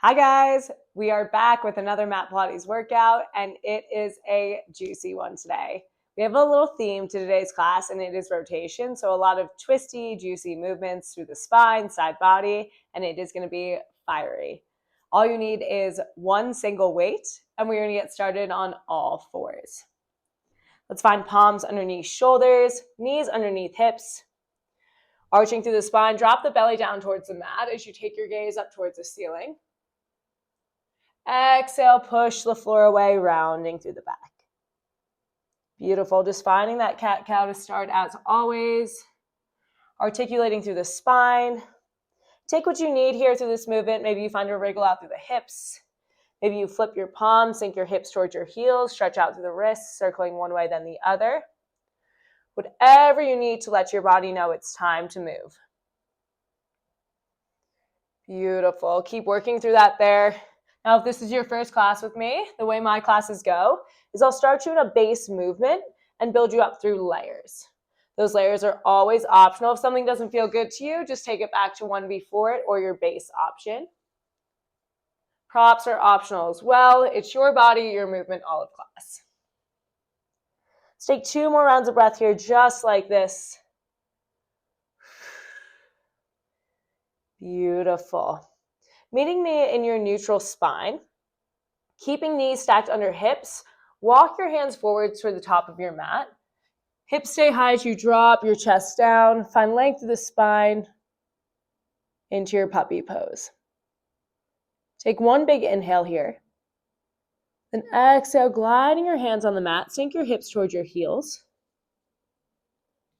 Hi guys, we are back with another mat Pilates workout and it is a juicy one today. We have a little theme to today's class and it is rotation. So a lot of twisty, juicy movements through the spine, side body, and it is going to be fiery. All you need is one single weight and we're going to get started on all fours. Let's find palms underneath shoulders, knees underneath hips. Arching through the spine, drop the belly down towards the mat as you take your gaze up towards the ceiling. Exhale, push the floor away, rounding through the back. Beautiful. Just finding that cat-cow to start as always. Articulating through the spine. Take what you need here through this movement. Maybe you find a wriggle out through the hips. Maybe you flip your palms, sink your hips towards your heels, stretch out through the wrists, circling one way then the other. Whatever you need to let your body know it's time to move. Beautiful. Keep working through that there. Now, if this is your first class with me, the way my classes go is I'll start you in a base movement and build you up through layers. Those layers are always optional. If something doesn't feel good to you, just take it back to one before it or your base option. Props are optional as well. It's your body, your movement, all of class. Let's take 2 more rounds of breath here, just like this. Beautiful. Meeting me in your neutral spine, keeping knees stacked under hips, walk your hands forwards toward the top of your mat. Hips stay high as you drop your chest down. Find length of the spine into your puppy pose. Take one big inhale here. Then exhale, gliding your hands on the mat. Sink your hips towards your heels.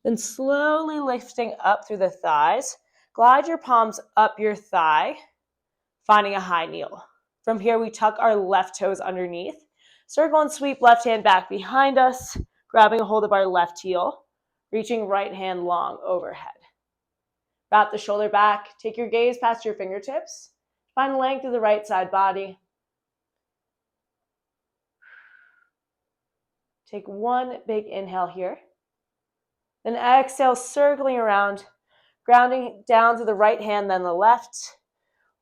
Then slowly lifting up through the thighs. Glide your palms up your thigh, finding a high kneel. From here, we tuck our left toes underneath. Circle and sweep left hand back behind us, grabbing a hold of our left heel, reaching right hand long overhead. Wrap the shoulder back. Take your gaze past your fingertips. Find length of the right side body. Take one big inhale here. Then exhale, circling around, grounding down to the right hand, then the left.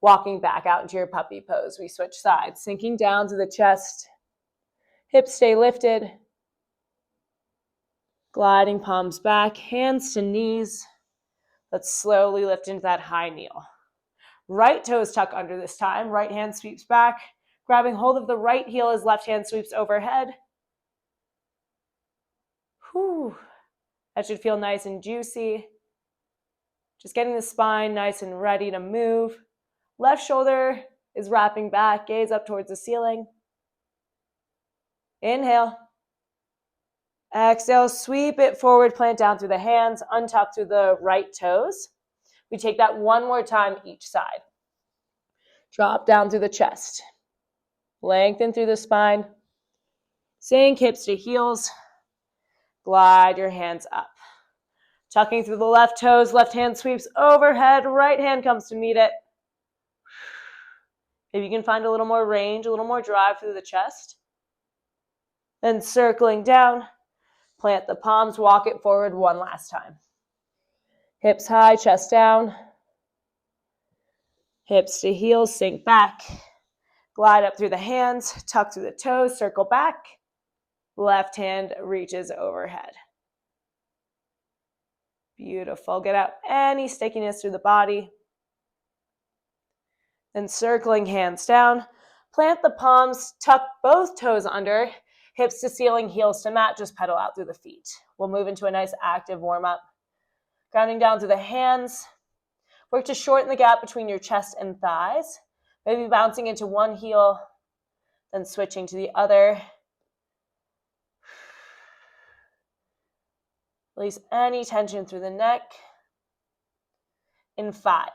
Walking back out into your puppy pose. We switch sides, sinking down to the chest. Hips stay lifted. Gliding palms back, hands to knees. Let's slowly lift into that high kneel. Right toes tuck under this time. Right hand sweeps back, grabbing hold of the right heel as left hand sweeps overhead. Whew. That should feel nice and juicy. Just getting the spine nice and ready to move. Left shoulder is wrapping back, gaze up towards the ceiling. Inhale. Exhale, sweep it forward, plant down through the hands, untuck through the right toes. We take that one more time each side. Drop down through the chest. Lengthen through the spine. Sink hips to heels. Glide your hands up. Tucking through the left toes, left hand sweeps overhead, right hand comes to meet it. If you can find a little more range, a little more drive through the chest. Then circling down, plant the palms, walk it forward one last time. Hips high, chest down. Hips to heels, sink back. Glide up through the hands, tuck through the toes, circle back. Left hand reaches overhead. Beautiful. Get out any stickiness through the body. Then circling hands down, plant the palms, tuck both toes under, hips to ceiling, heels to mat, just pedal out through the feet. We'll move into a nice active warm-up. Grounding down through the hands. Work to shorten the gap between your chest and thighs. Maybe bouncing into one heel, then switching to the other. Release any tension through the neck. In 5.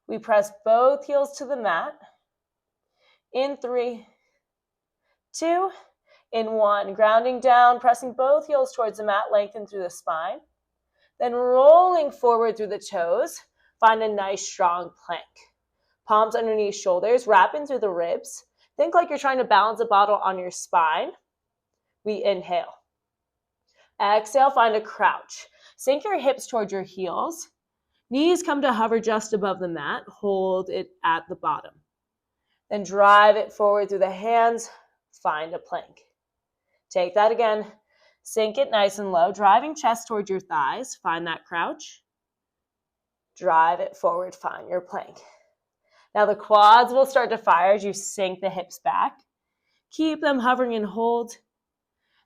We press both heels to the mat. In 3, 2, in 1. Grounding down, pressing both heels towards the mat, lengthen through the spine. Then rolling forward through the toes, find a nice strong plank. Palms underneath shoulders, wrapping through the ribs. Think like you're trying to balance a bottle on your spine. We inhale. Exhale, find a crouch. Sink your hips towards your heels. Knees come to hover just above the mat. Hold it at the bottom. Then drive it forward through the hands. Find a plank. Take that again. Sink it nice and low, driving chest towards your thighs. Find that crouch. Drive it forward. Find your plank. Now the quads will start to fire as you sink the hips back. Keep them hovering and hold.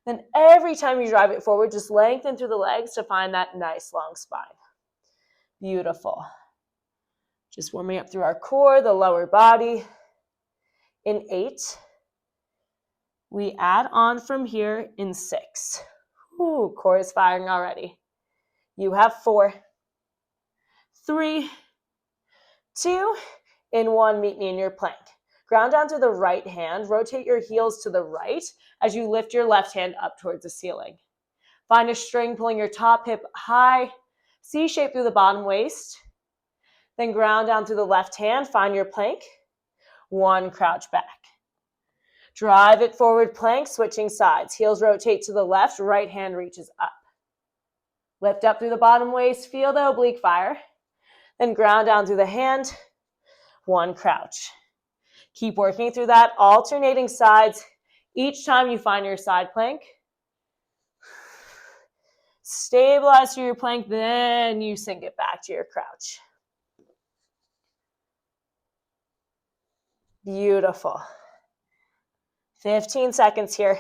Then every time you drive it forward, just lengthen through the legs to find that nice long spine. Beautiful. Just warming up through our core, the lower body. In 8. We add on from here in 6. Ooh, core is firing already. You have 4, 3, 2, and 1. Meet me in your plank. Ground down to the right hand. Rotate your heels to the right as you lift your left hand up towards the ceiling. Find a string pulling your top hip high. C shape through the bottom waist. Then ground down through the left hand. Find your plank. 1, crouch back. Drive it forward, plank, switching sides. Heels rotate to the left, right hand reaches up. Lift up through the bottom waist, feel the oblique fire. Then ground down through the hand, 1, crouch. Keep working through that, alternating sides. Each time you find your side plank, stabilize through your plank, then you sink it back to your crouch. Beautiful. 15 seconds here.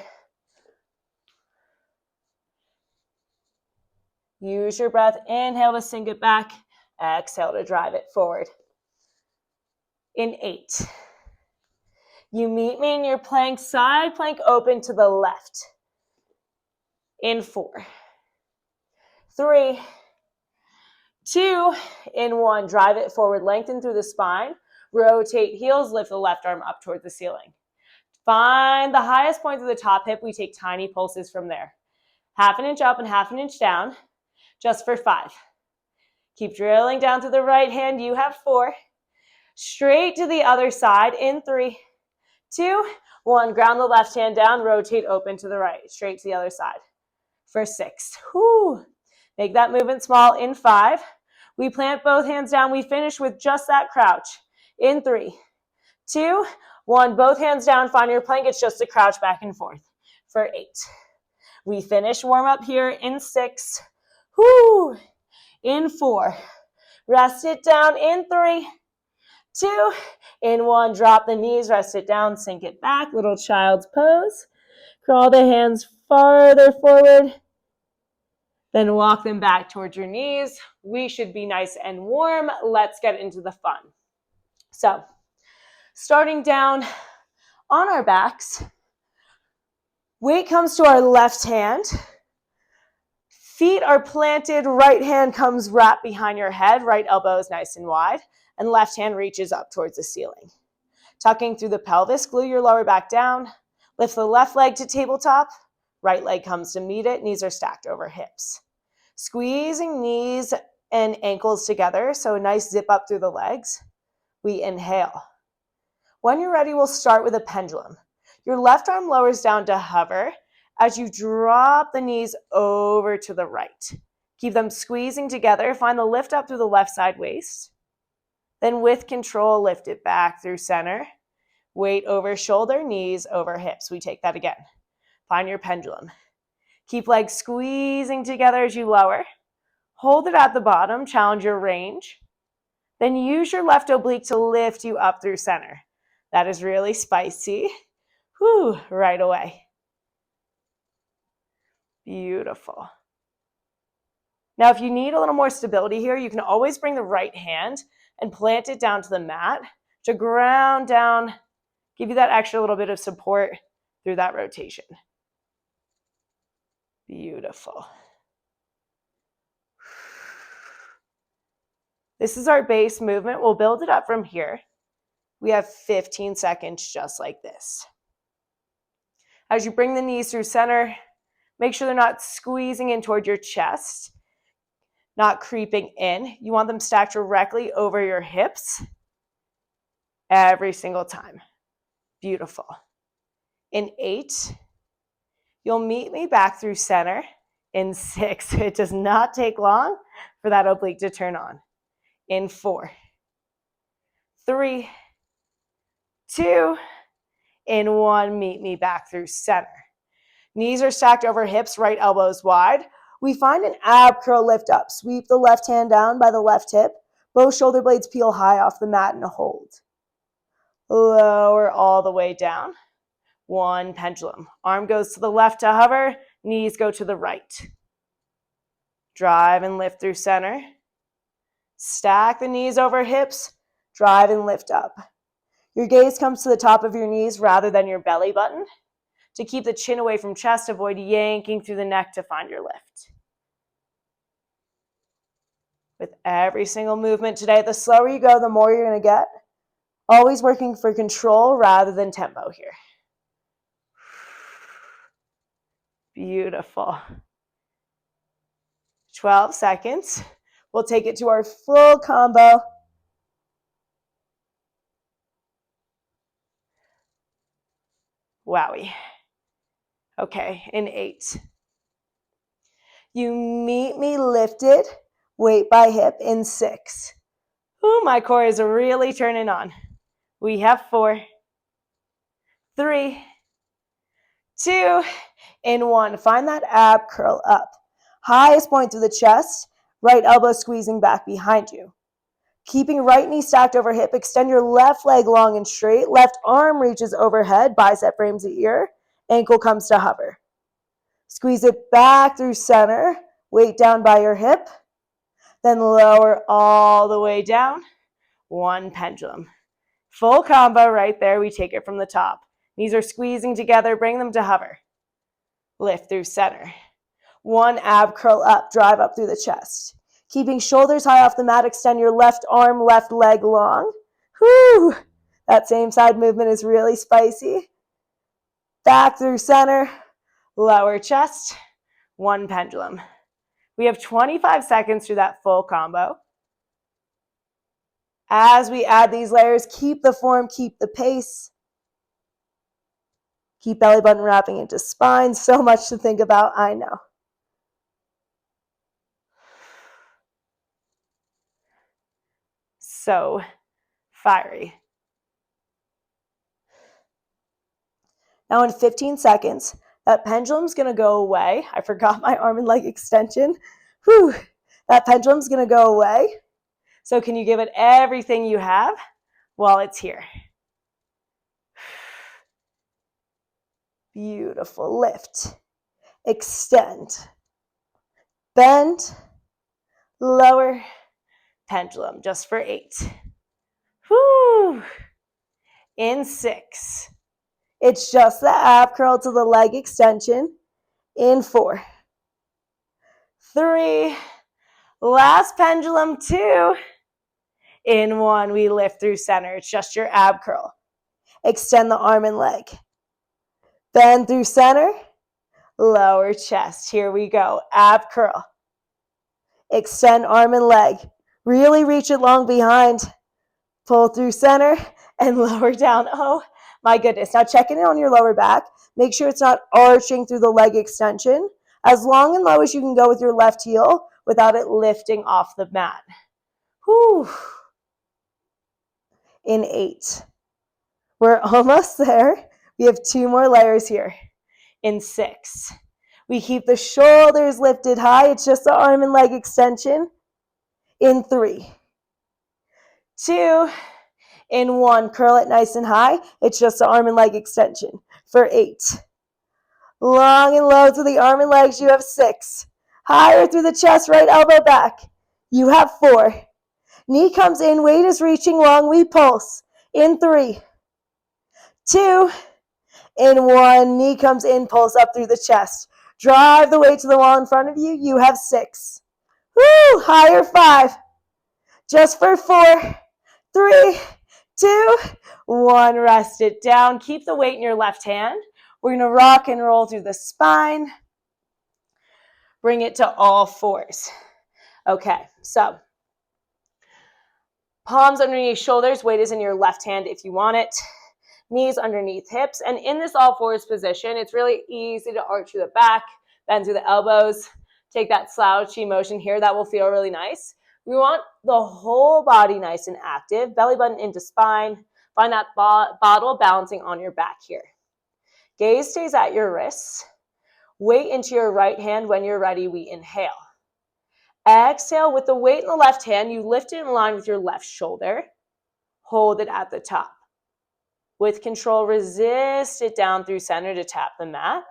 Use your breath. Inhale to sink it back. Exhale to drive it forward. In 8. You meet me in your plank, side plank open to the left. In 4. 3, 2, in 1. Drive it forward, lengthen through the spine. Rotate heels, lift the left arm up towards the ceiling. Find the highest point of the top hip. We take tiny pulses from there. Half an inch up and half an inch down, just for 5. Keep drilling down to the right hand. You have 4. Straight to the other side in 3, 2, 1. Ground the left hand down, rotate open to the right, straight to the other side. For 6. Whew. Make that movement small in 5. We plant both hands down. We finish with just that crouch. In 3, 2, 1. Both hands down. Find your plank. It's just a crouch back and forth. For 8. We finish warm up here in 6. Whoo. In 4. Rest it down in 3, 2, in 1. Drop the knees. Rest it down. Sink it back. Little child's pose. Crawl the hands farther forward. Then walk them back towards your knees. We should be nice and warm. Let's get into the fun. So, starting down on our backs, weight comes to our left hand. Feet are planted, right hand comes wrapped behind your head, right elbow is nice and wide, and left hand reaches up towards the ceiling. Tucking through the pelvis, glue your lower back down, lift the left leg to tabletop, right leg comes to meet it, knees are stacked over hips. Squeezing knees and ankles together, so a nice zip up through the legs. We inhale. When you're ready, we'll start with a pendulum. Your left arm lowers down to hover as you drop the knees over to the right. Keep them squeezing together. Find the lift up through the left side waist. Then with control, lift it back through center. Weight over shoulder, knees over hips. We take that again. Find your pendulum. Keep legs squeezing together as you lower. Hold it at the bottom. Challenge your range. Then use your left oblique to lift you up through center. That is really spicy. Whew, right away. Beautiful. Now, if you need a little more stability here, you can always bring the right hand and plant it down to the mat to ground down, give you that extra little bit of support through that rotation. Beautiful. This is our base movement. We'll build it up from here. We have 15 seconds just like this. As you bring the knees through center, make sure they're not squeezing in toward your chest, not creeping in. You want them stacked directly over your hips every single time. Beautiful. In 8, you'll meet me back through center. In 6, it does not take long for that oblique to turn on. In 4, 3, 2, in 1, meet me back through center. Knees are stacked over hips, right elbows wide. We find an ab curl lift up. Sweep the left hand down by the left hip. Both shoulder blades peel high off the mat and hold. Lower all the way down. 1, pendulum. Arm goes to the left to hover. Knees go to the right. Drive and lift through center. Stack the knees over hips. Drive and lift up. Your gaze comes to the top of your knees rather than your belly button. To keep the chin away from chest, avoid yanking through the neck to find your lift. With every single movement today, the slower you go, the more you're going to get. Always working for control rather than tempo here. Beautiful. 12 seconds. We'll take it to our full combo. Wowie. Okay, in 8. You meet me lifted, weight by hip in 6. Ooh, my core is really turning on. We have 4, 3, 2, in 1. Find that ab curl up. Highest point through the chest, right elbow squeezing back behind you. Keeping right knee stacked over hip, extend your left leg long and straight. Left arm reaches overhead, bicep frames the ear. Ankle comes to hover. Squeeze it back through center. Weight down by your hip. Then lower all the way down. 1, pendulum. Full combo right there. We take it from the top. Knees are squeezing together. Bring them to hover. Lift through center. 1, ab curl up. Drive up through the chest. Keeping shoulders high off the mat, extend your left arm, left leg long. Whew! That same side movement is really spicy. Back through center, lower chest, 1, pendulum. We have 25 seconds through that full combo. As we add these layers, keep the form, keep the pace. Keep belly button wrapping into spine. So much to think about, I know. So fiery. Now in 15 seconds, that pendulum's going to go away. I forgot my arm and leg extension. Whew. That pendulum's going to go away. So can you give it everything you have while it's here? Beautiful. Lift. Extend. Bend. Lower. Pendulum. Just for 8. Whew. In 6. It's just the ab curl to the leg extension. In 4. 3. Last pendulum, 2. In 1, we lift through center. It's just your ab curl. Extend the arm and leg. Bend through center. Lower chest. Here we go. Ab curl. Extend arm and leg. Really reach it long behind. Pull through center and lower down. Oh my goodness. Now check in on your lower back. Make sure it's not arching through the leg extension. As long and low as you can go with your left heel without it lifting off the mat. Whew. In 8. We're almost there. We have 2 more layers here. In 6. We keep the shoulders lifted high. It's just the arm and leg extension. In 3. 2. In 1. Curl it nice and high. It's just the arm and leg extension. For 8. Long and low to the arm and legs. You have 6. Higher through the chest, right elbow back. You have 4. Knee comes in, weight is reaching long, we pulse. In 3, 2, in 1, knee comes in, pulse up through the chest. Drive the weight to the wall in front of you, you have 6. Woo, higher 5. Just for 4, 3, 2, 1, rest it down. Keep the weight in your left hand. We're gonna rock and roll through the spine. Bring it to all 4s. Okay, so palms underneath shoulders, weight is in your left hand if you want it. Knees underneath hips. And in this all 4s position, it's really easy to arch through the back, bend through the elbows, take that slouchy motion here. That will feel really nice. We want the whole body nice and active, belly button into spine, Find that bottle balancing on your back here. Gaze stays at your wrists. Weight into your right hand. When you're ready, we inhale. Exhale, with the weight in the left hand, you lift it in line with your left shoulder. Hold it at the top. With control, resist it down through center to tap the mat.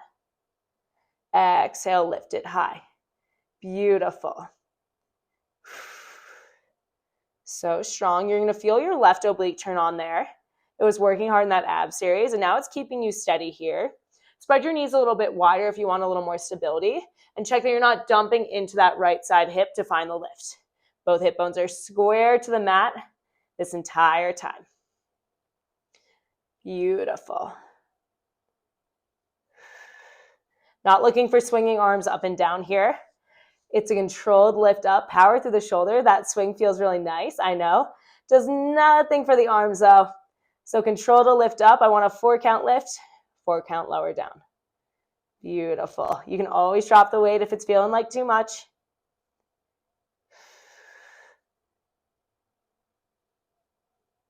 Exhale, lift it high. Beautiful. So strong. You're going to feel your left oblique turn on there. It was working hard in that ab series, and now it's keeping you steady here. Spread your knees a little bit wider if you want a little more stability, and check that you're not dumping into that right side hip to find the lift. Both hip bones are square to the mat this entire time. Beautiful. Not looking for swinging arms up and down here. It's a controlled lift up, power through the shoulder. That swing feels really nice, I know. Does nothing for the arms though. So control to lift up. I want a 4-count lift, 4-count lower down. Beautiful. You can always drop the weight if it's feeling like too much.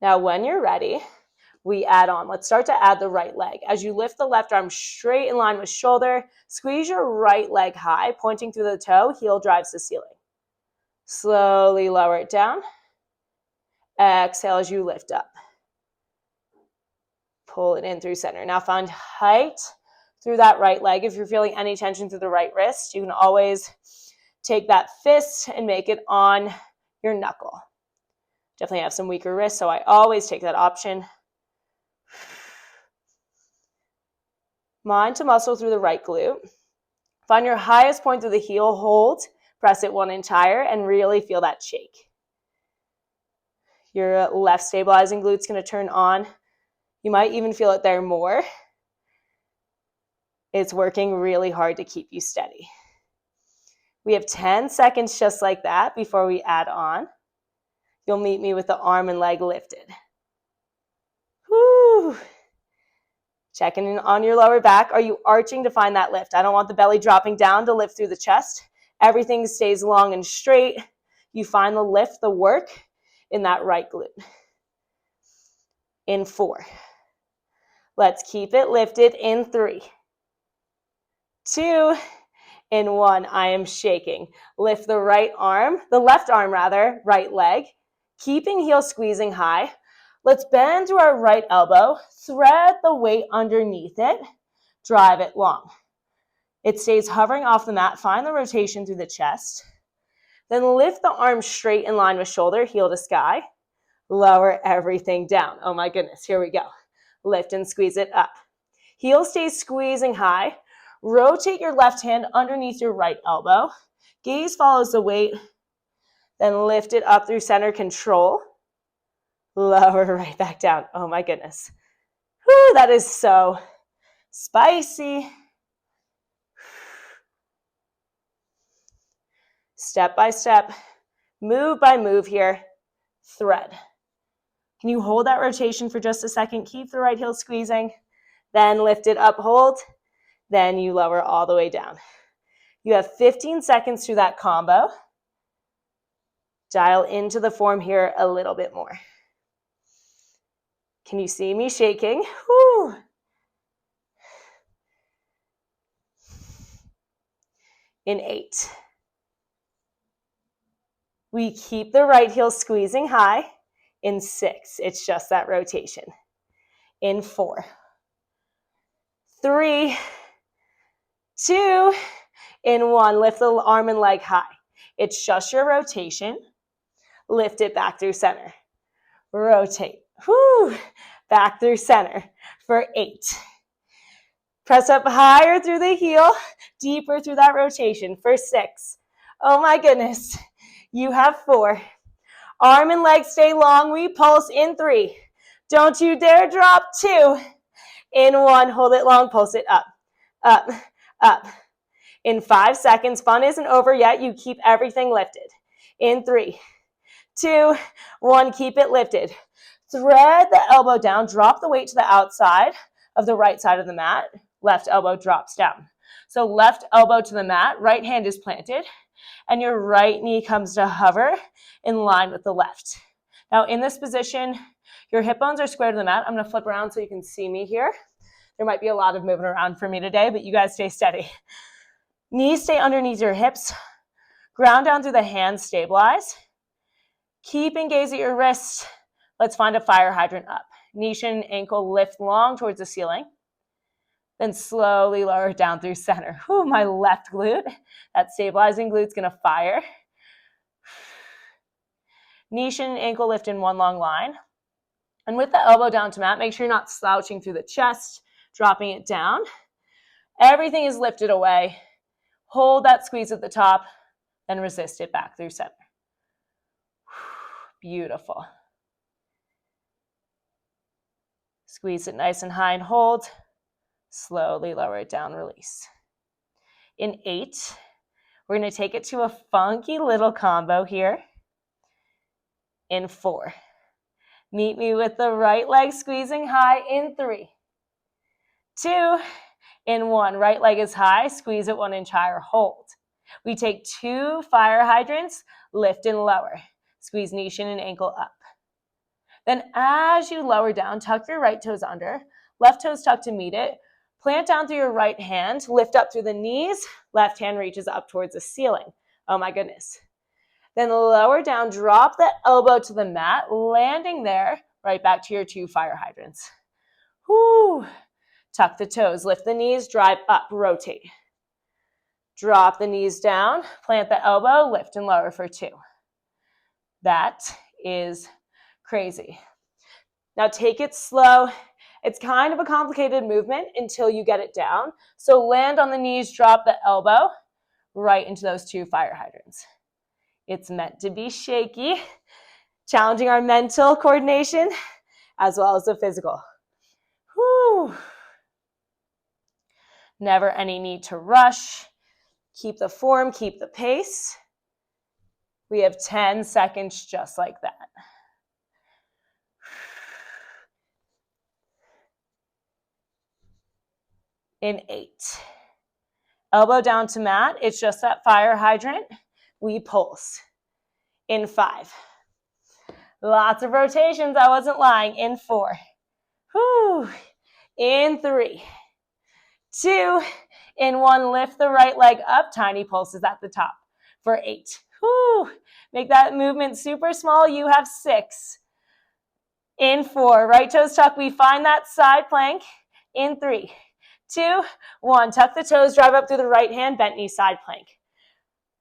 Now when you're ready, we add on. Let's start to add the right leg. As you lift the left arm straight in line with shoulder, squeeze your right leg high, pointing through the toe, heel drives the ceiling. Slowly lower it down. Exhale as you lift up. Pull it in through center. Now find height through that right leg. If you're feeling any tension through the right wrist, you can always take that fist and make it on your knuckle. Definitely have some weaker wrists, so I always take that option. Mind to muscle through the right glute. Find your highest point through the heel, hold, press it one entire, and really feel that shake. Your left stabilizing glute's going to turn on. You might even feel it there more. It's working really hard to keep you steady. We have 10 seconds just like that before we add on. You'll meet me with the arm and leg lifted. Woo! Checking in on your lower back. Are you arching to find that lift? I don't want the belly dropping down to lift through the chest. Everything stays long and straight. You find the lift, the work in that right glute. In 4. Let's keep it lifted in 3, 2, in 1. I am shaking. Lift the right arm, the left arm rather, right leg. Keeping heel squeezing high. Let's bend through our right elbow, thread the weight underneath it, drive it long. It stays hovering off the mat, find the rotation through the chest. Then lift the arm straight in line with shoulder, heel to sky. Lower everything down. Oh my goodness, here we go. Lift and squeeze it up. Heel stays squeezing high. Rotate your left hand underneath your right elbow. Gaze follows the weight. Then lift it up through center control. Lower right back down. Oh my goodness. Whew, that is so spicy. Step by step, move by move here, thread. Can you hold that rotation for just a second? Keep the right heel squeezing, then lift it up, hold, then you lower all the way down. You have 15 seconds through that combo. Dial into the form here a little bit more. Can you see me shaking? Whew. In 8. We keep the right heel squeezing high. In 6, it's just that rotation. In 4, 3, 2, in 1, lift the arm and leg high. It's just your rotation. Lift it back through center. Rotate. Whoo! Back through center for 8. Press up higher through the heel, deeper through that rotation for 6. Oh my goodness. You have 4. Arm and leg stay long. We pulse in 3. Don't you dare drop. 2. In 1, hold it long, pulse it up, up, up. In 5 seconds, fun isn't over yet. You keep everything lifted. In 3, 2, 1, keep it lifted. Thread the elbow down, drop the weight to the outside of the right side of the mat. Left elbow drops down. So left elbow to the mat, right hand is planted, and your right knee comes to hover in line with the left. Now in this position, Your hip bones are square to the mat. I'm going to flip around so you can see me here. There might be a lot of moving around for me today, but you guys stay steady. Knees stay underneath your hips. Ground down through the hands, stabilize. Keep and gaze at your wrists. Let's find a fire hydrant up. Knee shin, ankle lift long towards the ceiling. Then slowly lower it down through center. Whew, my left glute. That stabilizing glute's gonna fire. Knee shin, ankle lift in one long line. And with the elbow down to mat, make sure you're not slouching through the chest, dropping it down. Everything is lifted away. Hold that squeeze at the top, then resist it back through center. Beautiful. Squeeze it nice and high and hold. Slowly lower it down, release. In 8, we're going to take it to a funky little combo here. In 4, meet me with the right leg squeezing high in 3, 2, in 1, right leg is high, squeeze it 1 inch higher, hold. We take 2 fire hydrants, lift and lower. Squeeze knee shin and ankle up. Then as you lower down, tuck your right toes under, left toes tucked to meet it, plant down through your right hand, lift up through the knees, left hand reaches up towards the ceiling. Oh my goodness. Then lower down, drop the elbow to the mat, landing there, right back to your 2 fire hydrants. Whoo. Tuck the toes, lift the knees, drive up, rotate. Drop the knees down, plant the elbow, lift and lower for 2. That is crazy. Now take it slow. It's kind of a complicated movement until you get it down. So land on the knees, drop the elbow right into those 2 fire hydrants. It's meant to be shaky, challenging our mental coordination as well as the physical. Whew. Never any need to rush. Keep the form, keep the pace. We have 10 seconds just like that. In 8, elbow down to mat. It's just that fire hydrant. We pulse. In 5, lots of rotations. I wasn't lying. In 4, whew. In 3, 2, in 1, lift the right leg up. Tiny pulses at the top. For 8, whew. Make that movement super small. You have 6. In 4, right toes tuck. We find that side plank. In 3, 2, 1. Tuck the toes, drive up through the right hand, bent knee side plank.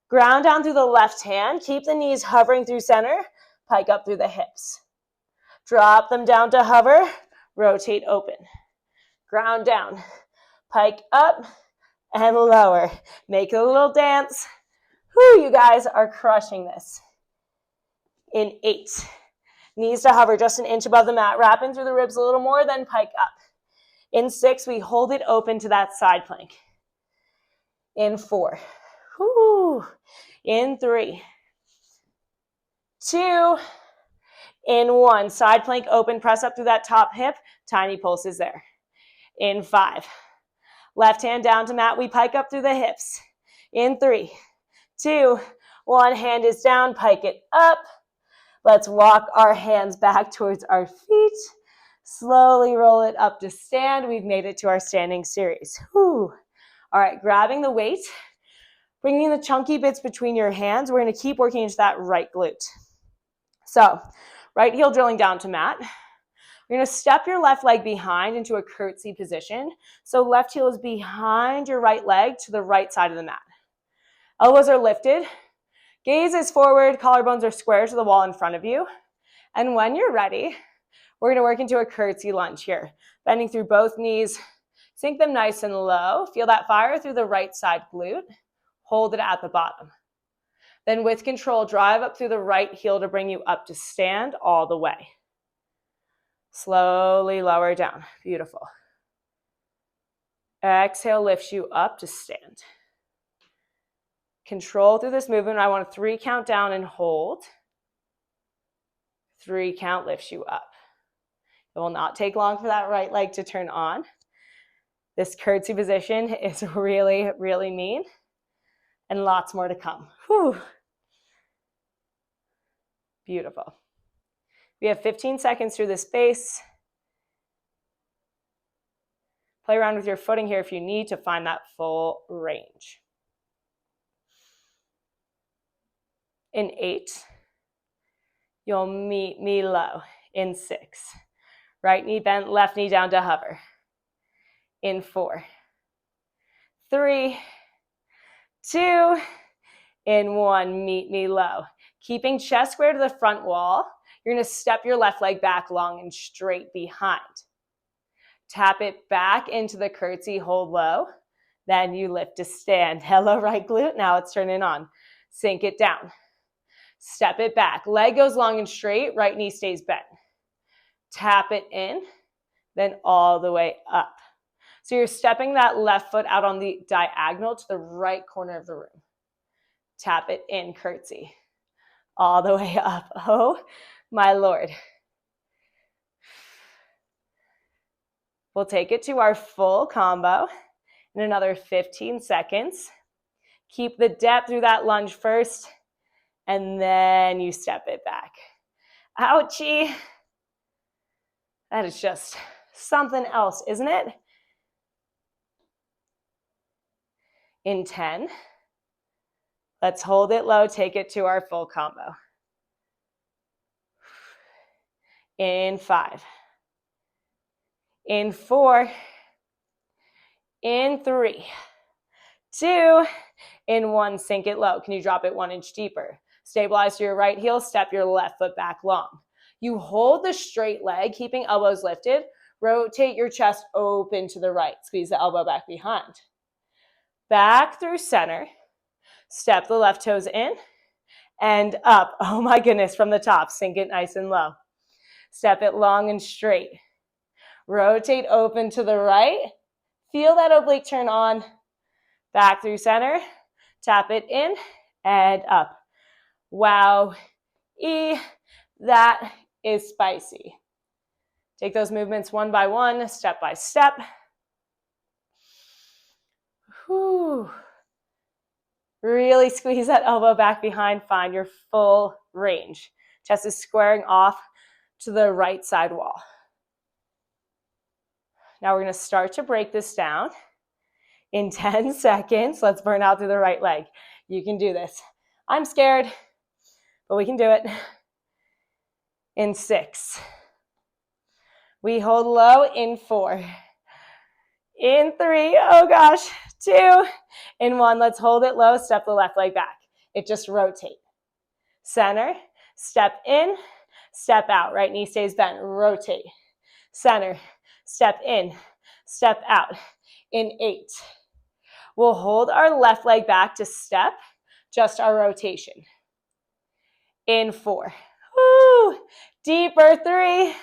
Ground down through the left hand. Keep the knees hovering through center. Pike up through the hips. Drop them down to hover. Rotate open. Ground down. Pike up and lower. Make a little dance. Whew, you guys are crushing this. In 8, knees to hover just an inch above the mat. Wrapping through the ribs a little more, then pike up. In 6, we hold it open to that side plank. In 4, whoo. In 3, 2, in 1, side plank open, press up through that top hip, tiny pulses there. In 5, left hand down to mat, we pike up through the hips. In 3, 2, 1, hand is down, pike it up. Let's walk our hands back towards our feet. Slowly roll it up to stand. We've made it to our standing series. Whew. All right, grabbing the weight, bringing the chunky bits between your hands. We're going to keep working into that right glute. So, right heel drilling down to mat. You're going to step your left leg behind into a curtsy position. So left heel is behind your right leg to the right side of the mat. Elbows are lifted. Gaze is forward. Collarbones are square to the wall in front of you. And when you're ready, we're going to work into a curtsy lunge here. Bending through both knees. Sink them nice and low. Feel that fire through the right side glute. Hold it at the bottom. Then with control, drive up through the right heel to bring you up to stand all the way. Slowly lower down. Beautiful. Exhale lifts you up to stand. Control through this movement. I want a 3 count down and hold. 3 count lifts you up. It will not take long for that right leg to turn on. This curtsy position is really, really mean. And lots more to come. Whew. Beautiful. We have 15 seconds through this base. Play around with your footing here if you need to find that full range. In 8, you'll meet me low. In 6, right knee bent, left knee down to hover. In 4, 3, 2, in 1, meet me low. Keeping chest square to the front wall, you're going to step your left leg back long and straight behind. Tap it back into the curtsy, hold low. Then you lift to stand. Hello, right glute. Now it's turning on. Sink it down. Step it back. Leg goes long and straight. Right knee stays bent. Tap it in, then all the way up. So you're stepping that left foot out on the diagonal to the right corner of the room. Tap it in, curtsy. All the way up. Oh, my Lord. We'll take it to our full combo in another 15 seconds. Keep the depth through that lunge first, and then you step it back. Ouchie. That is just something else, isn't it? In 10, let's hold it low, take it to our full combo. In 5, in 4, in 3, 2, in 1, sink it low. Can you drop it 1 inch deeper? Stabilize to your right heel, step your left foot back long. You hold the straight leg, keeping elbows lifted. Rotate your chest open to the right. Squeeze the elbow back behind. Back through center. Step the left toes in and up. Oh my goodness, from the top. Sink it nice and low. Step it long and straight. Rotate open to the right. Feel that oblique turn on. Back through center. Tap it in and up. Wow. That is spicy. Take those movements one by one, step by step. Whew. Really squeeze that elbow back behind. Find your full range. Chest is squaring off to the right side wall. Now we're going to start to break this down. In 10 seconds, let's burn out through the right leg. You can do this. I'm scared, but we can do it. In 6. We hold low. In 4. In 3. Oh gosh. 2. In 1. Let's hold it low. Step the left leg back. It just rotates. Center. Step in. Step out. Right knee stays bent. Rotate. Center. Step in. Step out. In 8. We'll hold our left leg back to step. Just our rotation. In 4. Woo! Deeper. 3.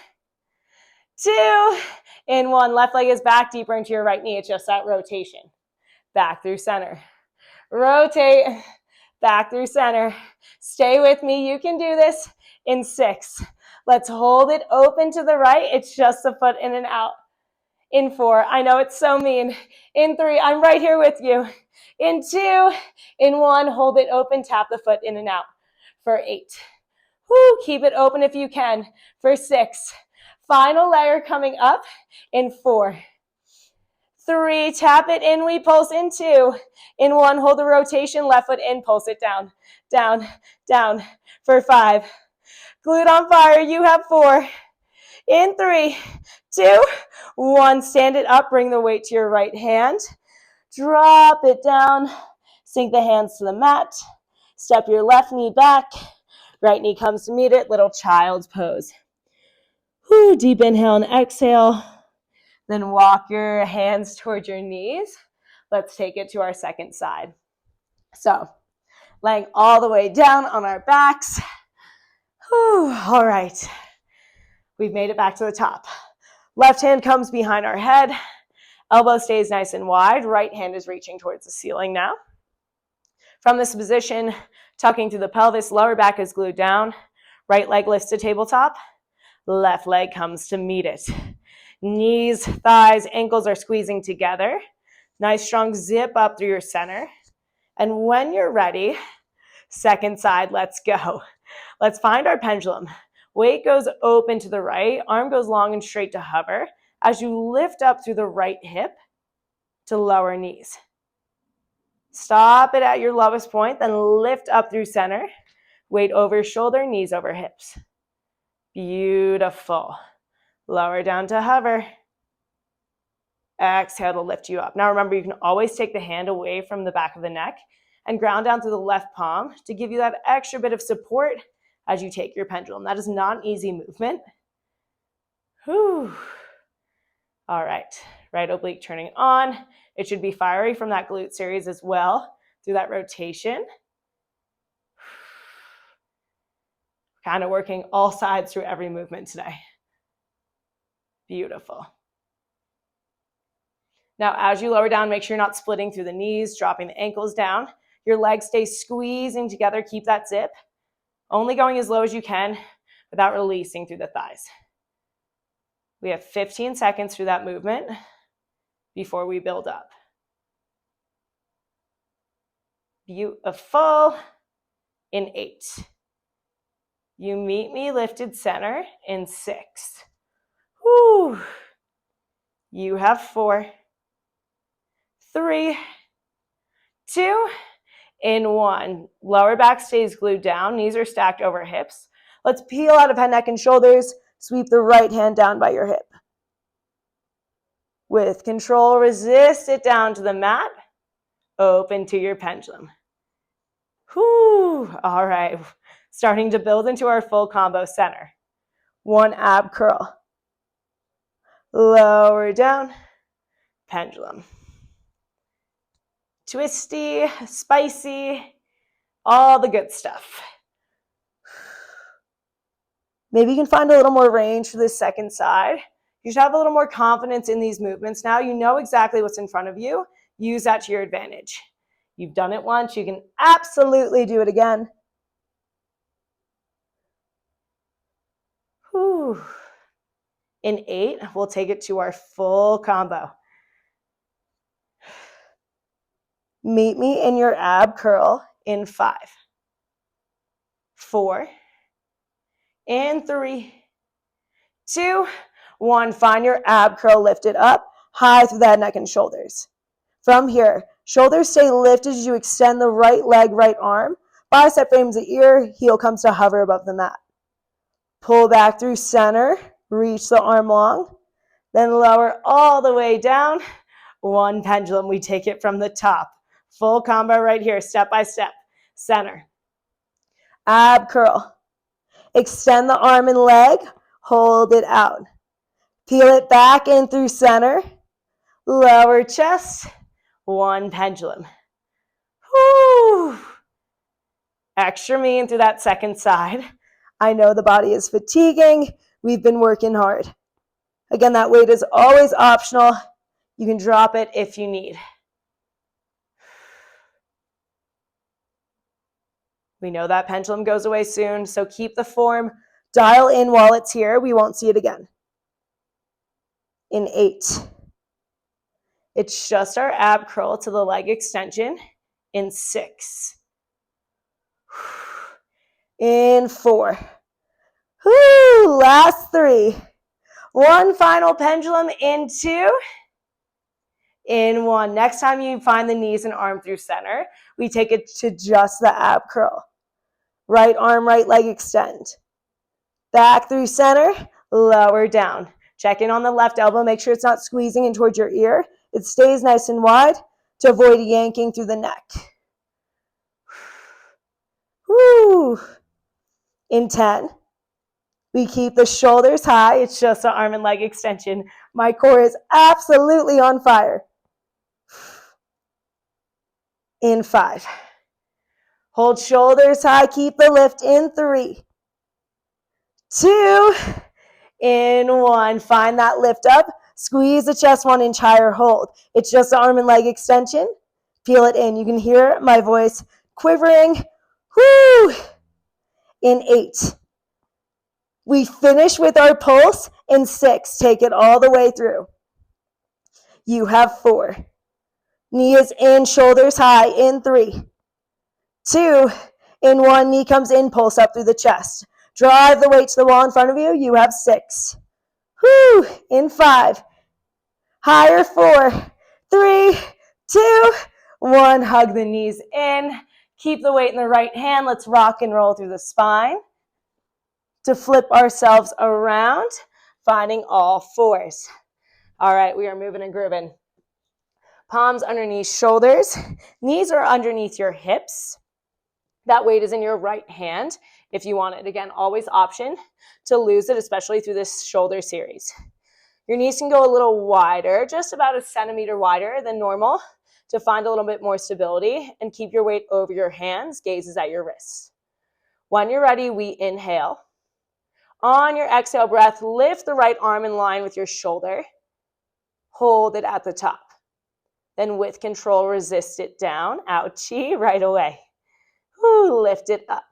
2. In 1. Left leg is back, deeper into your right knee. It's just that rotation. Back through center. Rotate. Back through center. Stay with me. You can do this. In 6. Let's hold it open to the right. It's just a foot in and out. In 4. I know it's so mean. In 3. I'm right here with you. In 2. In 1. Hold it open. Tap the foot in and out. For 8. Woo, keep it open if you can. For 6. Final layer coming up. In 4. 3. Tap it in. We pulse in 2. In 1. Hold the rotation. Left foot in. Pulse it down. Down. Down. For 5. Glute on fire. You have 4. In 3. 2. 1. Stand it up. Bring the weight to your right hand. Drop it down. Sink the hands to the mat. Step your left knee back. Right knee comes to meet it. Little child's pose. Whew, deep inhale and exhale. Then walk your hands towards your knees. Let's take it to our second side. So, laying all the way down on our backs. Whew, all right. We've made it back to the top. Left hand comes behind our head. Elbow stays nice and wide. Right hand is reaching towards the ceiling now. From this position, tucking through the pelvis, lower back is glued down. Right leg lifts to tabletop. Left leg comes to meet it. Knees, thighs, ankles are squeezing together. Nice strong zip up through your center. And when you're ready, second side, let's go. Let's find our pendulum. Weight goes open to the right, arm goes long and straight to hover as you lift up through the right hip to lower knees. Stop it at your lowest point, then lift up through center. Weight over shoulder, knees over hips. Beautiful. Lower down to hover. Exhale to lift you up. Now remember, you can always take the hand away from the back of the neck and ground down through the left palm to give you that extra bit of support as you take your pendulum. That is not an easy movement. Whew. All right, right oblique turning on. It should be fiery from that glute series as well through that rotation. Kind of working all sides through every movement today. Beautiful. Now, as you lower down, make sure you're not splitting through the knees, dropping the ankles down. Your legs stay squeezing together. Keep that zip. Only going as low as you can without releasing through the thighs. We have 15 seconds through that movement before we build up. Beautiful. In 8. You meet me lifted center in 6. Whew. You have 4. 3, 2, in 1. Lower back stays glued down. Knees are stacked over hips. Let's peel out of head, neck, and shoulders. Sweep the right hand down by your hip. With control, resist it down to the mat. Open to your pendulum. Whew. All right. Starting to build into our full combo center. 1 ab curl. Lower down. Pendulum. Twisty, spicy, all the good stuff. Maybe you can find a little more range for this second side. You should have a little more confidence in these movements. Now you know exactly what's in front of you. Use that to your advantage. You've done it once. You can absolutely do it again. Whew. In 8, we'll take it to our full combo. Meet me in your ab curl in 5, 4, in 3, 2, 1. Find your ab curl lifted up, high through the head, neck, and shoulders. From here, shoulders stay lifted as you extend the right leg, right arm. Bicep frames the ear, heel comes to hover above the mat. Pull back through center, reach the arm long, then lower all the way down. 1 pendulum, we take it from the top. Full combo right here, step by step. Center. Ab curl. Extend the arm and leg. Hold it out. Peel it back in through center. Lower chest. 1 pendulum. Whew. Extra mean through that second side. I know the body is fatiguing. We've been working hard. Again, that weight is always optional. You can drop it if you need. We know that pendulum goes away soon, so keep the form. Dial in while it's here. We won't see it again. In 8. It's just our ab curl to the leg extension. In 6. In 4. Woo, last 3. 1 final pendulum in 2. In 1. Next time you find the knees and arm through center, we take it to just the ab curl. Right arm, right leg extend. Back through center, lower down. Check in on the left elbow. Make sure it's not squeezing in towards your ear. It stays nice and wide to avoid yanking through the neck. Woo. In 10. We keep the shoulders high. It's just an arm and leg extension. My core is absolutely on fire. In 5. Hold shoulders high. Keep the lift in 3, 2, in 1. Find that lift up. Squeeze the chest 1 inch higher. Hold. It's just an arm and leg extension. Peel it in. You can hear my voice quivering. Woo! In 8. We finish with our pulse in 6. Take it all the way through. You have 4. Knee is in, shoulders high in 3, 2, in 1. Knee comes in, pulse up through the chest. Drive the weight to the wall in front of you. You have 6. Whew. In 5. Higher 4, 3, 2, 1. Hug the knees in. Keep the weight in the right hand. Let's rock and roll through the spine to flip ourselves around, finding all 4s. All right, we are moving and grooving. Palms underneath shoulders. Knees are underneath your hips. That weight is in your right hand if you want it. Again, always option to lose it, especially through this shoulder series. Your knees can go a little wider, just about a centimeter wider than normal, to find a little bit more stability, and keep your weight over your hands, gazes at your wrists. When you're ready, we inhale. On your exhale breath, lift the right arm in line with your shoulder. Hold it at the top. Then with control, resist it down. Ouchie, right away. Woo, lift it up.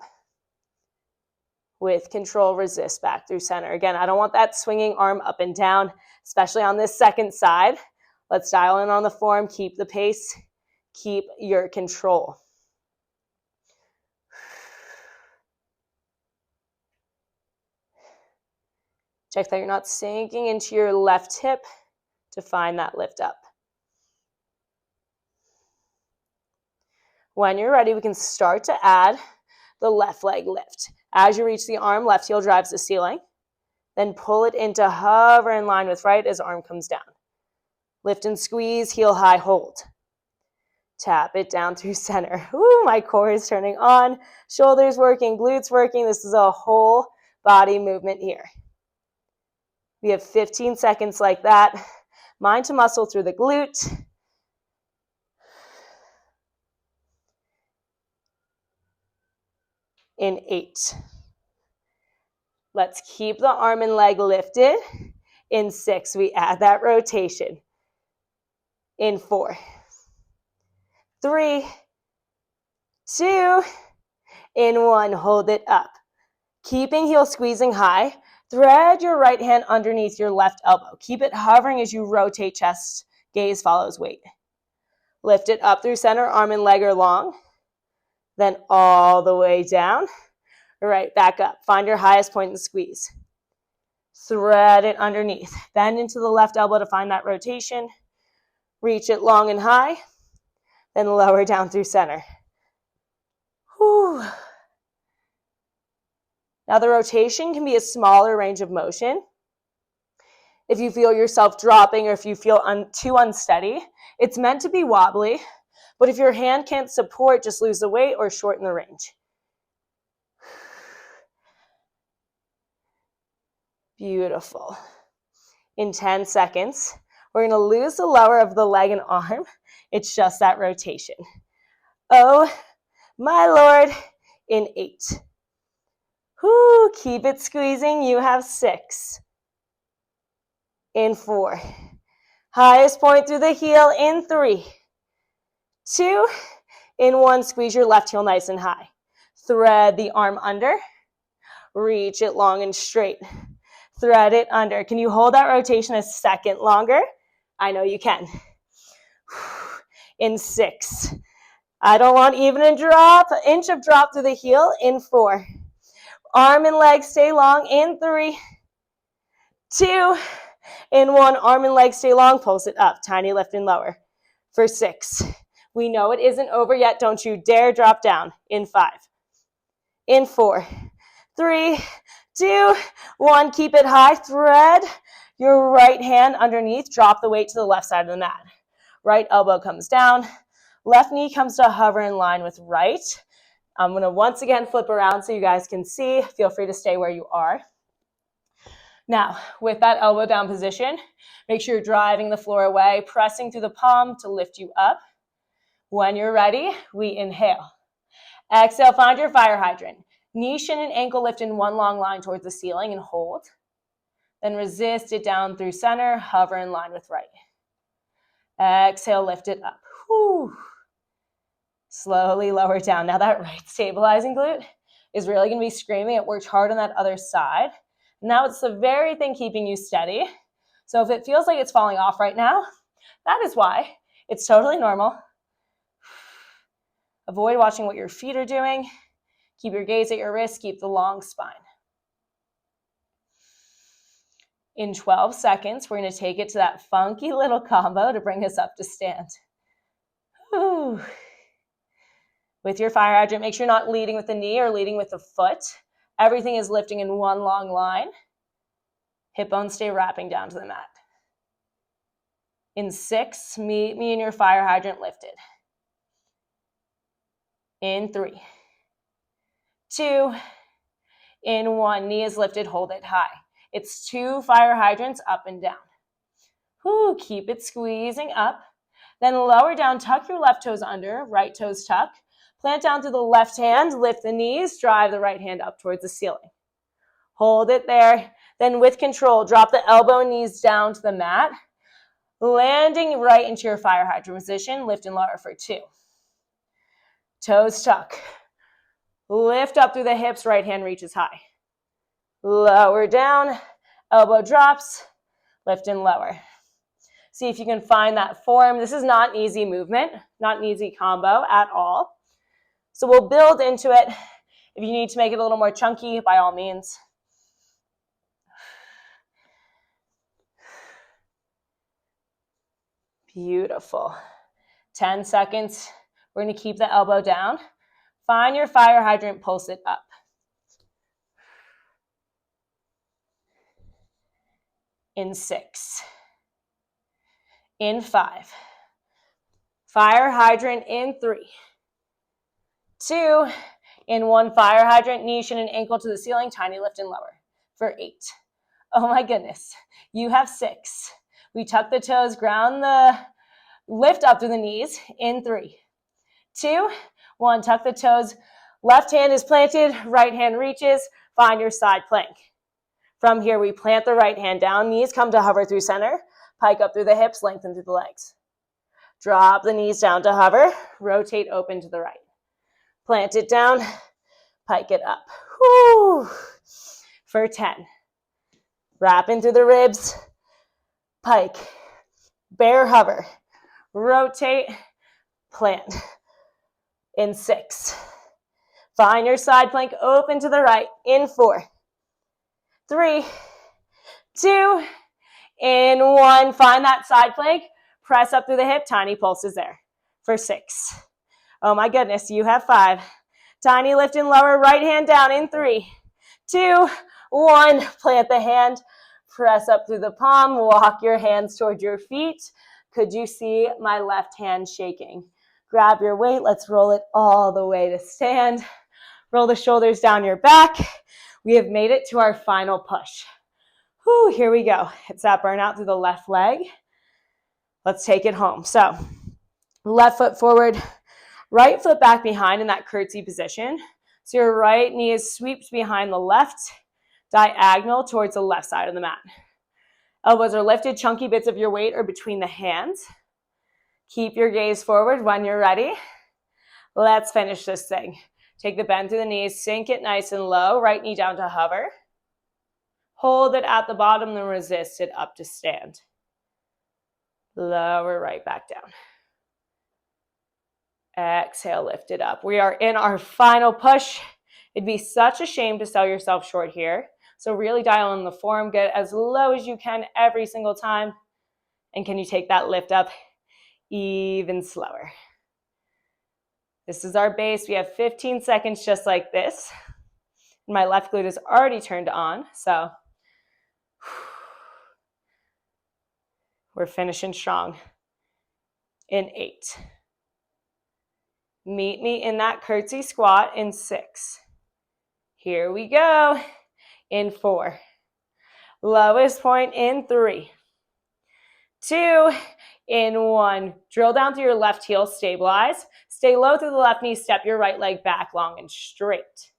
With control, resist back through center. Again, I don't want that swinging arm up and down, especially on this second side. Let's dial in on the form. Keep the pace. Keep your control. Check that you're not sinking into your left hip to find that lift up. When you're ready, we can start to add the left leg lift. As you reach the arm, left heel drives the ceiling. Then pull it into hover in line with right as arm comes down. Lift and squeeze, heel high, hold. Tap it down through center. Ooh, my core is turning on. Shoulders working, glutes working. This is a whole body movement here. We have 15 seconds like that. Mind to muscle through the glute. In 8. Let's keep the arm and leg lifted. In 6, we add that rotation. In 4, 3, 2, in 1, hold it up. Keeping heel squeezing high, thread your right hand underneath your left elbow. Keep it hovering as you rotate chest, gaze follows weight. Lift it up through center, arm and leg are long. Then all the way down. All right, back up. Find your highest point and squeeze. Thread it underneath. Bend into the left elbow to find that rotation. Reach it long and high. Then lower down through center. Whew. Now the rotation can be a smaller range of motion. If you feel yourself dropping or if you feel too unsteady, it's meant to be wobbly. But if your hand can't support, just lose the weight or shorten the range. Beautiful. In 10 seconds, we're going to lose the lower of the leg and arm. It's just that rotation. Oh, my Lord, in 8. Whoo, keep it squeezing. You have 6. In 4. Highest point through the heel in 3. 2, in 1, squeeze your left heel nice and high. Thread the arm under. Reach it long and straight. Thread it under. Can you hold that rotation a second longer? I know you can. In 6. I don't want even a drop, inch of drop through the heel. In 4. Arm and leg stay long. In 3. 2, in 1, arm and leg stay long. Pulse it up. Tiny lift and lower. For 6. We know it isn't over yet. Don't you dare drop down. In 5. In 4. 3, 2, 1. Keep it high. Thread your right hand underneath. Drop the weight to the left side of the mat. Right elbow comes down. Left knee comes to hover in line with right. I'm going to once again flip around so you guys can see. Feel free to stay where you are. Now, with that elbow down position, make sure you're driving the floor away, pressing through the palm to lift you up. When you're ready, we inhale. Exhale, find your fire hydrant. Knee, shin, and ankle lift in one long line towards the ceiling and hold. Then resist it down through center, hover in line with right. Exhale, lift it up. Whew. Slowly lower down. Now that right stabilizing glute is really going to be screaming. It worked hard on that other side. Now it's the very thing keeping you steady. So if it feels like it's falling off right now, that is why. It's totally normal. Avoid watching what your feet are doing. Keep your gaze at your wrist. Keep the long spine. In 12 seconds, we're going to take it to that funky little combo to bring us up to stand. Whew. With your fire hydrant, make sure you're not leading with the knee or leading with the foot. Everything is lifting in one long line. Hip bones stay wrapping down to the mat. In 6, meet me in your fire hydrant lifted. In 3, 2, in 1, knee is lifted, hold it high. It's 2 fire hydrants up and down. Whew, keep it squeezing up. Then lower down, tuck your left toes under, right toes tuck. Plant down through the left hand, lift the knees, drive the right hand up towards the ceiling. Hold it there. Then with control, drop the elbow and knees down to the mat. Landing right into your fire hydrant position, lift and lower for 2. Toes tuck. Lift up through the hips, right hand reaches high. Lower down, elbow drops, lift and lower. See if you can find that form. This is not an easy movement, not an easy combo at all. So we'll build into it. If you need to make it a little more chunky, by all means. Beautiful. 10 seconds. We're going to keep the elbow down. Find your fire hydrant, pulse it up. In 6. In 5. Fire hydrant in 3. 2. In 1 fire hydrant, knee shin and ankle to the ceiling, tiny lift and lower for 8. Oh my goodness. You have 6. We tuck the toes, ground the lift up through the knees in 3, 2, 1. Tuck the toes. Left hand is planted, right hand reaches. Find your side plank. From here, we plant the right hand down. Knees come to hover through center. Pike up through the hips, lengthen through the legs. Drop the knees down to hover. Rotate open to the right. Plant it down. Pike it up. Whew. For 10. Wrap in through the ribs. Pike. Bear hover. Rotate. Plant. In 6. Find your side plank open to the right. In 4. 3, 2, in 1. Find that side plank. Press up through the hip. Tiny pulses there for 6. Oh my goodness, you have 5. Tiny lift and lower. Right hand down in 3, 2, 1. Plant the hand. Press up through the palm. Walk your hands towards your feet. Could you see my left hand shaking? Grab your weight. Let's roll it all the way to stand. Roll the shoulders down your back. We have made it to our final push. Whew, here we go. It's that burnout through the left leg. Let's take it home. So left foot forward, right foot back behind in that curtsy position. So your right knee is swept behind the left, diagonal towards the left side of the mat. Elbows are lifted, chunky bits of your weight are between the hands. Keep your gaze forward when you're ready. Let's finish this thing. Take the bend through the knees, sink it nice and low, right knee down to hover. Hold it at the bottom, then resist it up to stand. Lower right back down. Exhale, lift it up. We are in our final push. It'd be such a shame to sell yourself short here. So really dial in the form, get as low as you can every single time. And can you take that lift up even slower? This is our base. We have 15 seconds just like this. My left glute is already turned on, so we're finishing strong. In 8. Meet me in that curtsy squat in 6. Here we go. In 4. Lowest point in 3. 2. In 1. Drill down through your left heel, stabilize. Stay low through the left knee, step your right leg back long and straight.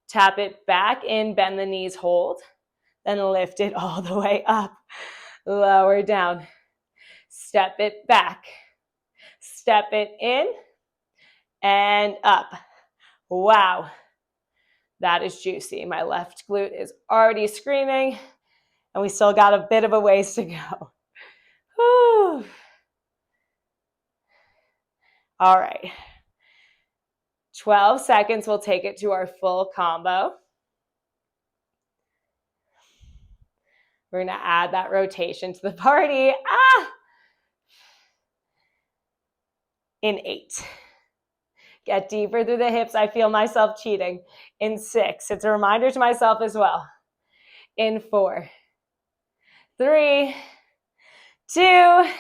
Tap it back in, bend the knees, hold. Then lift it all the way up. Lower down. Step it back. Step it in and up. Wow. That is juicy. My left glute is already screaming and we still got a bit of a ways to go. Whew. All right. 12 seconds. We'll take it to our full combo. We're going to add that rotation to the party. In 8. Get deeper through the hips. I feel myself cheating. In 6. It's a reminder to myself as well. In 4. 3. 2.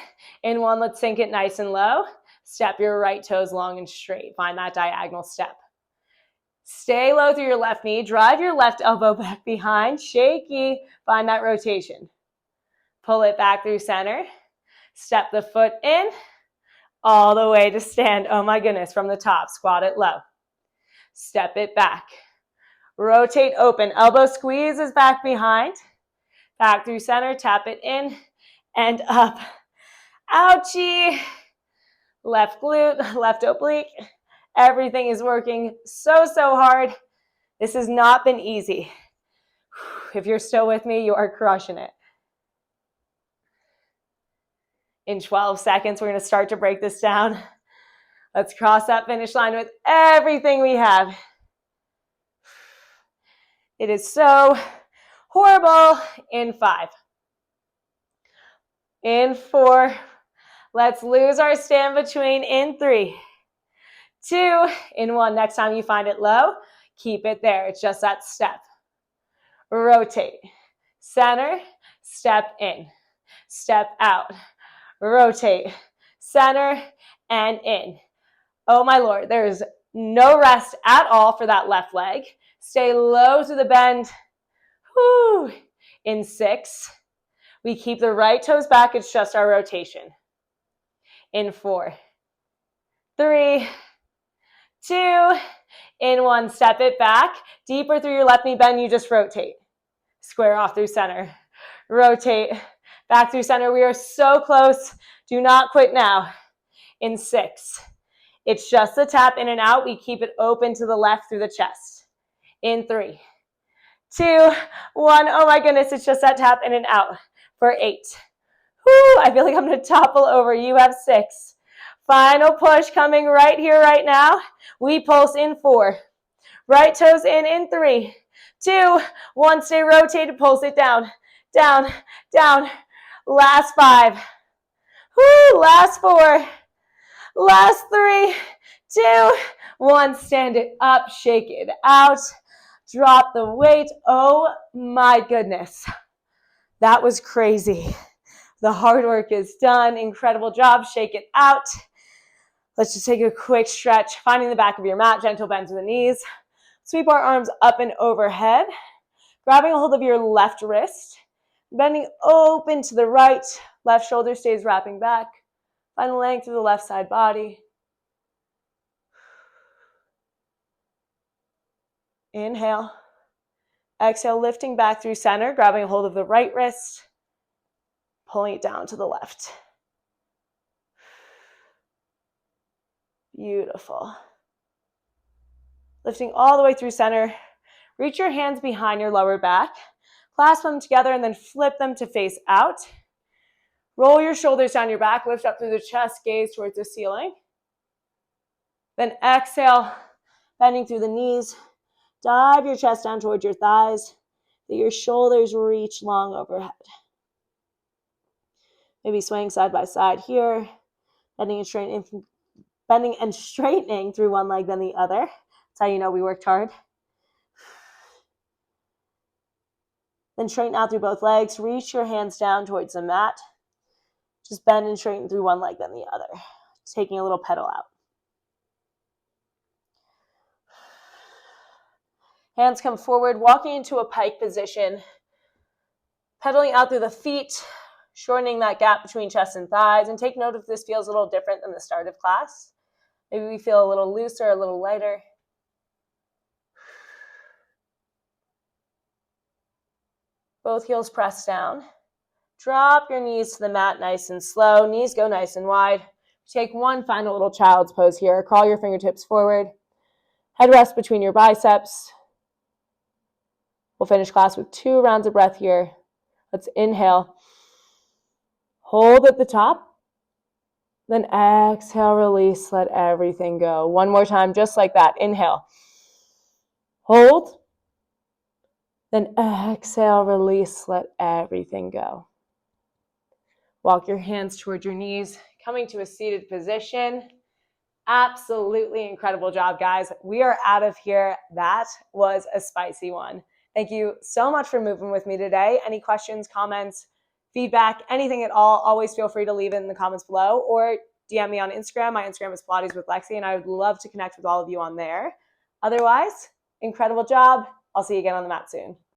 In 1, let's sink it nice and low. Step your right toes long and straight. Find that diagonal step. Stay low through your left knee. Drive your left elbow back behind. Shaky. Find that rotation. Pull it back through center. Step the foot in. All the way to stand. Oh my goodness, from the top. Squat it low. Step it back. Rotate open. Elbow squeezes back behind. Back through center. Tap it in and up. Ouchie. Left glute, left oblique. Everything is working so hard. This has not been easy. If you're still with me, you are crushing it. In 12 seconds, we're going to start to break this down. Let's cross that finish line with everything we have. It is so horrible. In 5. In 4. Let's lose our stand between. In 3. 2. In 1. Next time you find it low, keep it there. It's just that step. Rotate. Center. Step in. Step out. Rotate. Center and in. Oh my Lord, there is no rest at all for that left leg. Stay low to the bend. Whew. In 6. We keep the right toes back. It's just our rotation. In 4. 3. 2. In 1. Step it back. Deeper through your left knee bend. You just rotate. Square off through center. Rotate. Back through center. We are so close. Do not quit now. In 6. It's just the tap in and out. We keep it open to the left through the chest. In 3. 2. 1. Oh my goodness. It's just that tap in and out. For 8. Whew, I feel like I'm going to topple over. You have 6. Final push coming right here, right now. We pulse in 4. Right toes in 3. 2. 1. Stay rotated. Pulse it down. Down. Down. Last 5. Woo, last 4. Last 3. 2. 1. Stand it up. Shake it out. Drop the weight. Oh my goodness. That was crazy. The hard work is done. Incredible job. Shake it out. Let's just take a quick stretch. Finding the back of your mat. Gentle bend to the knees. Sweep our arms up and overhead. Grabbing a hold of your left wrist. Bending open to the right. Left shoulder stays wrapping back. Find the length of the left side body. Inhale. Exhale, lifting back through center, grabbing a hold of the right wrist, pulling it down to the left. Beautiful. Lifting all the way through center. Reach your hands behind your lower back. Clasp them together and then flip them to face out. Roll your shoulders down your back. Lift up through the chest, gaze towards the ceiling. Then exhale, bending through the knees. Dive your chest down towards your thighs, that your shoulders reach long overhead. Maybe swaying side by side here, bending and straightening through one leg then the other. That's how you know we worked hard. Then straighten out through both legs. Reach your hands down towards the mat. Just bend and straighten through one leg then the other. Taking a little pedal out. Hands come forward, walking into a pike position. Pedaling out through the feet, shortening that gap between chest and thighs. And take note if this feels a little different than the start of class. Maybe we feel a little looser, a little lighter. Both heels press down. Drop your knees to the mat nice and slow. Knees go nice and wide. Take one final little child's pose here. Crawl your fingertips forward. Head rest between your biceps. We'll finish class with 2 rounds of breath here. Let's inhale. Hold at the top. Then exhale, release, let everything go. One more time, just like that. Inhale. Hold. Then exhale, release, let everything go. Walk your hands towards your knees, coming to a seated position. Absolutely incredible job, guys. We are out of here. That was a spicy one. Thank you so much for moving with me today. Any questions, comments, feedback, anything at all, always feel free to leave it in the comments below or DM me on Instagram. My Instagram is Pilates with Lexi, and I would love to connect with all of you on there. Otherwise, incredible job. I'll see you again on the mat soon.